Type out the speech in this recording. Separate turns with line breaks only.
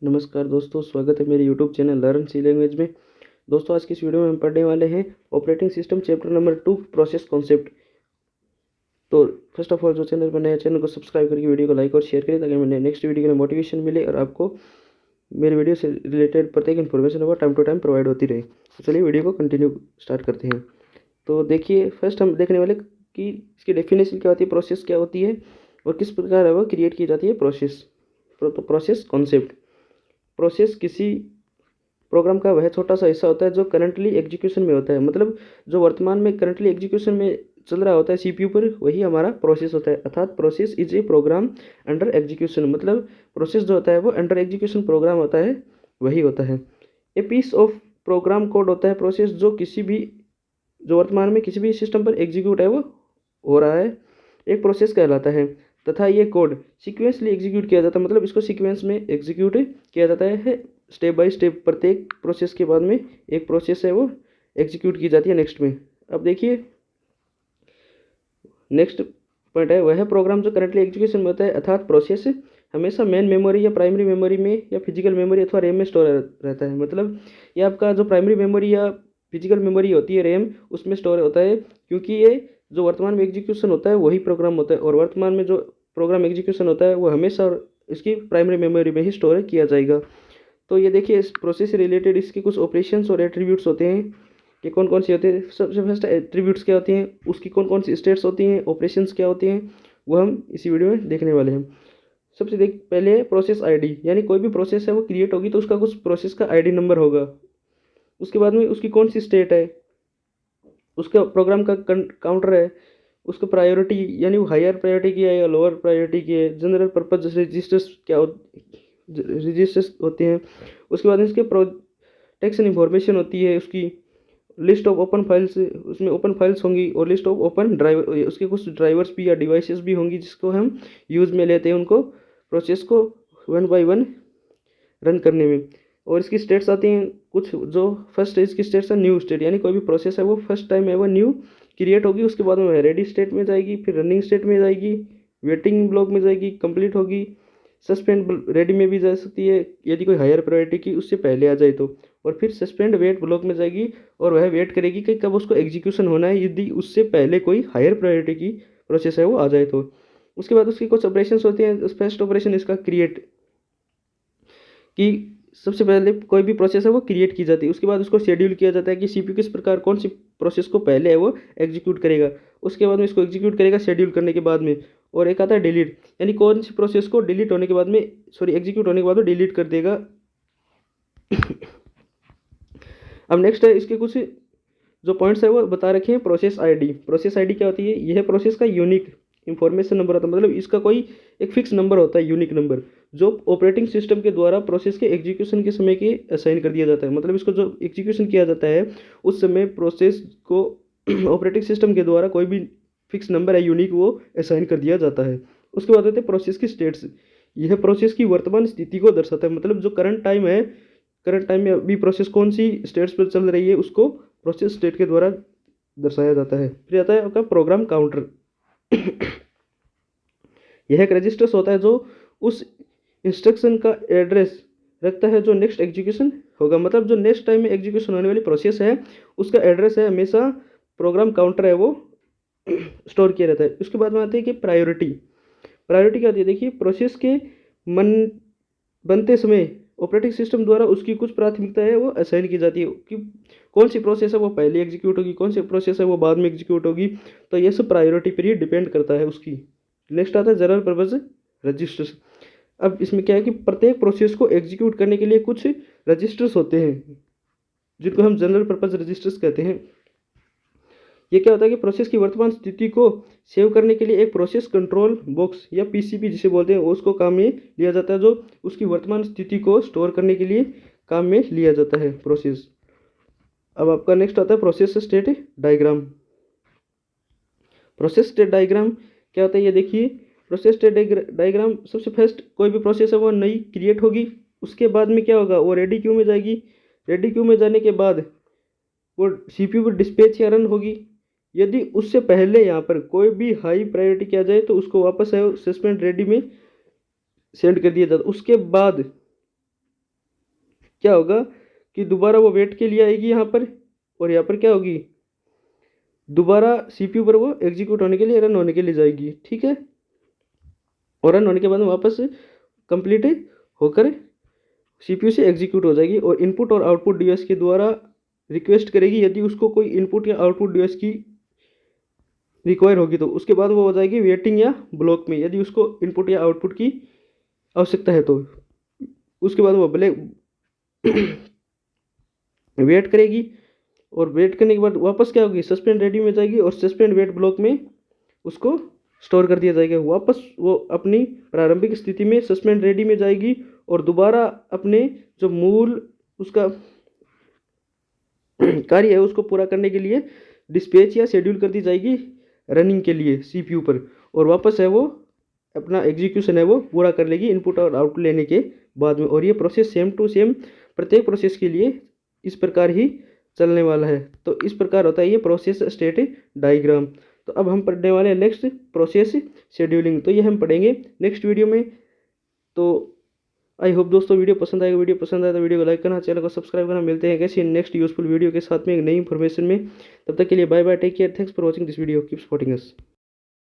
नमस्कार दोस्तों, स्वागत है मेरे YouTube channel learn C language में। दोस्तों, आज की इस वीडियो में हम पढ़ने वाले हैं operating system chapter number 2 process concept. तो फर्स्ट ऑफ ऑल, जो चैनल पर नया चैनल को सब्सक्राइब करके वीडियो को लाइक और शेयर करें ताकि मैंने नेक्स्ट वीडियो के लिए मोटिवेशन मिले और आपको मेरे वीडियो से रिलेटेड प्रत्येक इन्फॉर्मेशन वो टाइम टू टाइम प्रोवाइड होती रहे। तो चलिए वीडियो को कंटिन्यू स्टार्ट करते हैं। तो देखिए, फर्स्ट हम देखने वाले कि इसकी डेफिनेशन क्या होती है, प्रोसेस क्या होती है और किस प्रकार है वो क्रिएट की जाती है प्रोसेस। तो प्रोसेस कॉन्सेप्ट, प्रोसेस किसी प्रोग्राम का वह छोटा सा हिस्सा होता है जो करंटली एग्जीक्यूशन में होता है। मतलब जो वर्तमान में करंटली एग्जीक्यूशन में चल रहा होता है सीपीयू पर, वही हमारा प्रोसेस होता है। अर्थात process is a program under execution. मतलब प्रोसेस जो होता है वो अंडर एग्जीक्यूशन प्रोग्राम होता है, वही होता है। A piece of program code होता है प्रोसेस, जो वर्तमान में किसी भी सिस्टम पर एग्जीक्यूट है वो हो रहा है, एक प्रोसेस कहलाता है। तथा ये कोड सीक्वेंसली एग्जीक्यूट किया जाता है। मतलब इसको सीक्वेंस में एग्जीक्यूट किया जाता है, स्टेप बाय स्टेप। प्रत्येक प्रोसेस के बाद में एक प्रोसेस है वो एग्जीक्यूट की जाती है नेक्स्ट में। अब देखिए, नेक्स्ट पॉइंट है वह प्रोग्राम जो करंटली एग्जीक्यूशन में होता है। अर्थात प्रोसेस हमेशा मेन मेमोरी या प्राइमरी मेमोरी में या फिजिकल मेमोरी अथवा रैम में स्टोर रहता है। मतलब ये आपका जो प्राइमरी मेमोरी या फिजिकल मेमोरी होती है रैम, उसमें स्टोर होता है, क्योंकि ये जो वर्तमान में एग्जीक्यूशन होता है वही प्रोग्राम होता है और वर्तमान में जो प्रोग्राम एग्जीक्यूशन होता है वो हमेशा इसकी प्राइमरी मेमोरी में ही स्टोर किया जाएगा। तो ये देखिए, इस प्रोसेस से रिलेटेड इसके कुछ ऑपरेशंस और एट्रीब्यूट्स होते हैं कि कौन कौन सी होते हैं। सबसे फर्स्ट एट्रीब्यूट्स क्या होती हैं, उसकी कौन कौन सी स्टेट्स होती हैं, ऑपरेशंस क्या होती हैं, वो हम इसी वीडियो में देखने वाले हैं। सबसे पहले प्रोसेस आईडी, यानी कोई भी प्रोसेस है वो क्रिएट होगी तो उसका कुछ प्रोसेस का आईडी नंबर होगा। उसके बाद में उसकी कौन सी स्टेट है, उसका प्रोग्राम का काउंटर है, उसका प्रायोरिटी यानी वो हायर प्रायोरिटी की है या लोअर प्रायोरिटी की है, जनरल पर्पज रजिस्टर्स रजिस्टर्स होते हैं। उसके बाद इसके प्रोटेक्शन इंफॉर्मेशन होती है, उसकी लिस्ट ऑफ ओपन फाइल्स, उसमें ओपन फाइल्स होंगी और लिस्ट ऑफ ओपन ड्राइवर, उसके कुछ ड्राइवर्स भी या डिवाइसेस भी होंगी जिसको हम यूज़ में लेते हैं उनको प्रोसेस को वन बाय वन रन करने में। और इसकी स्टेट्स आती हैं कुछ, जो फर्स्ट इसकी स्टेट्स है न्यू स्टेट, यानी कोई भी प्रोसेस है वो फर्स्ट टाइम है वो न्यू क्रिएट होगी, उसके बाद में रेडी स्टेट में जाएगी, फिर रनिंग स्टेट में जाएगी, वेटिंग ब्लॉक में जाएगी, कंप्लीट होगी, सस्पेंड रेडी में भी जा सकती है यदि कोई हायर प्रायोरिटी की उससे पहले आ जाए तो, और फिर सस्पेंड वेट ब्लॉक में जाएगी और वह वेट करेगी कि कब उसको एग्जीक्यूशन होना है यदि उससे पहले कोई हायर प्रायोरिटी की प्रोसेस है वो आ जाए तो। उसके बाद उसकी कुछ ऑपरेशन होते हैं। फर्स्ट ऑपरेशन इसका क्रिएट, कि सबसे पहले कोई भी प्रोसेस है वो क्रिएट की जाती है। उसके बाद उसको शेड्यूल किया जाता है कि सीपीयू किस प्रकार कौन सी प्रोसेस को पहले है वो एग्जीक्यूट करेगा। उसके बाद में इसको एग्जीक्यूट करेगा शेड्यूल करने के बाद में। और एक आता है डिलीट, यानी कौन सी प्रोसेस को डिलीट होने के बाद में एग्जीक्यूट होने के बाद में डिलीट कर देगा। अब नेक्स्ट है, इसके कुछ जो पॉइंट्स है वो बता रखे हैं। प्रोसेस आईडी, प्रोसेस आईडी क्या होती है, यह प्रोसेस का यूनिक इंफॉर्मेशन नंबर होता है। मतलब इसका कोई एक फिक्स नंबर होता है, यूनिक नंबर, जो ऑपरेटिंग सिस्टम के द्वारा प्रोसेस के एग्जीक्यूशन के समय के असाइन कर दिया जाता है। मतलब इसको जो एग्जीक्यूशन किया जाता है उस समय प्रोसेस को ऑपरेटिंग सिस्टम के द्वारा कोई भी फिक्स नंबर है यूनिक वो असाइन कर दिया जाता है। उसके बाद होते हैं प्रोसेस की स्टेट्स। यह प्रोसेस की वर्तमान स्थिति को दर्शाता है। मतलब जो करंट टाइम है, करंट टाइम में अभी प्रोसेस कौन सी स्टेट्स पर चल रही है उसको प्रोसेस स्टेट के द्वारा दर्शाया जाता है। फिर आता है आपका प्रोग्राम काउंटर। यह एक रजिस्टर्स होता है जो उस इंस्ट्रक्शन का एड्रेस रखता है जो नेक्स्ट एग्जीक्यूशन होगा। मतलब जो नेक्स्ट टाइम में एग्जीक्यूशन होने वाली प्रोसेस है उसका एड्रेस है हमेशा प्रोग्राम काउंटर है वो स्टोर किया रहता है। उसके बाद में आती है कि प्रायोरिटी। प्रायोरिटी क्या होती है, देखिए प्रोसेस के बनते समय ऑपरेटिंग सिस्टम द्वारा उसकी कुछ प्राथमिकता है वो असाइन की जाती है कि कौन सी प्रोसेस है वो पहले एग्जीक्यूट होगी, कौन सी प्रोसेस है वो बाद में एग्जीक्यूट होगी। तो ये सब प्रायोरिटी पर ही डिपेंड करता है उसकी। नेक्स्ट आता है जनरल पर्पज रजिस्टर्स। अब इसमें क्या है कि प्रत्येक प्रोसेस को एग्जीक्यूट करने के लिए कुछ रजिस्टर्स होते हैं जिनको हम जनरल पर्पज रजिस्टर्स कहते हैं। ये क्या होता है कि प्रोसेस की वर्तमान स्थिति को सेव करने के लिए एक प्रोसेस कंट्रोल बॉक्स या पीसीबी जिसे बोलते हैं उसको काम में लिया जाता है, जो उसकी वर्तमान स्थिति को स्टोर करने के लिए काम में लिया जाता है प्रोसेस। अब आपका नेक्स्ट आता है process state diagram. Process state diagram क्या होता है, ये देखिए प्रोसेस स्टेट डायग्राम। सबसे फर्स्ट कोई भी प्रोसेस है वो नई क्रिएट होगी, उसके बाद में क्या होगा, वो रेडी क्यू में जाएगी। रेडी क्यू में जाने के बाद वो सीपीयू पर डिस्पैच या रन होगी। यदि उससे पहले यहाँ पर कोई भी हाई प्रायोरिटी किया जाए तो उसको वापस है सस्पेंड रेडी में सेंड कर दिया जाता। उसके बाद क्या होगा कि दोबारा वो वेट के लिए आएगी यहाँ पर, और यहाँ पर क्या होगी, दोबारा CPU पर वो एग्जीक्यूट होने के लिए, रन होने के लिए जाएगी। ठीक है, और रन होने के बाद में वापस कंप्लीट होकर CPU से एग्जीक्यूट हो जाएगी, और इनपुट और आउटपुट डिवाइस के द्वारा रिक्वेस्ट करेगी यदि उसको कोई इनपुट या आउटपुट डिवाइस की रिक्वायर होगी, तो उसके बाद वो हो जाएगी वेटिंग या ब्लॉक में यदि उसको इनपुट या आउटपुट की आवश्यकता है। तो उसके बाद वो वेट करेगी, और वेट करने के बाद वापस क्या होगी, सस्पेंड रेडी में जाएगी, और सस्पेंड वेट ब्लॉक में उसको स्टोर कर दिया जाएगा। वापस वो अपनी प्रारंभिक स्थिति में सस्पेंड रेडी में जाएगी, और दोबारा अपने जो मूल उसका कार्य है उसको पूरा करने के लिए डिस्पैच या शेड्यूल कर दी जाएगी रनिंग के लिए CPU पर, और वापस है वो अपना एग्जीक्यूशन है वो पूरा कर लेगी इनपुट और आउटपुट लेने के बाद में। और ये प्रोसेस सेम टू सेम प्रत्येक प्रोसेस के लिए इस प्रकार ही चलने वाला है। तो इस प्रकार होता है ये प्रोसेस स्टेट डायग्राम। तो अब हम पढ़ने वाले हैं नेक्स्ट प्रोसेस शेड्यूलिंग, तो ये हम पढ़ेंगे नेक्स्ट वीडियो में। तो आई होप दोस्तों वीडियो पसंद आएगा, वीडियो पसंद आए तो वीडियो को लाइक करना, चैनल को सब्सक्राइब करना। मिलते हैं कैसी नेक्स्ट यूजफुल वीडियो के साथ में एक नई इन्फॉर्मेशन में, तब तक के लिए bye bye, take care, thanks for watching this video, keep supporting us.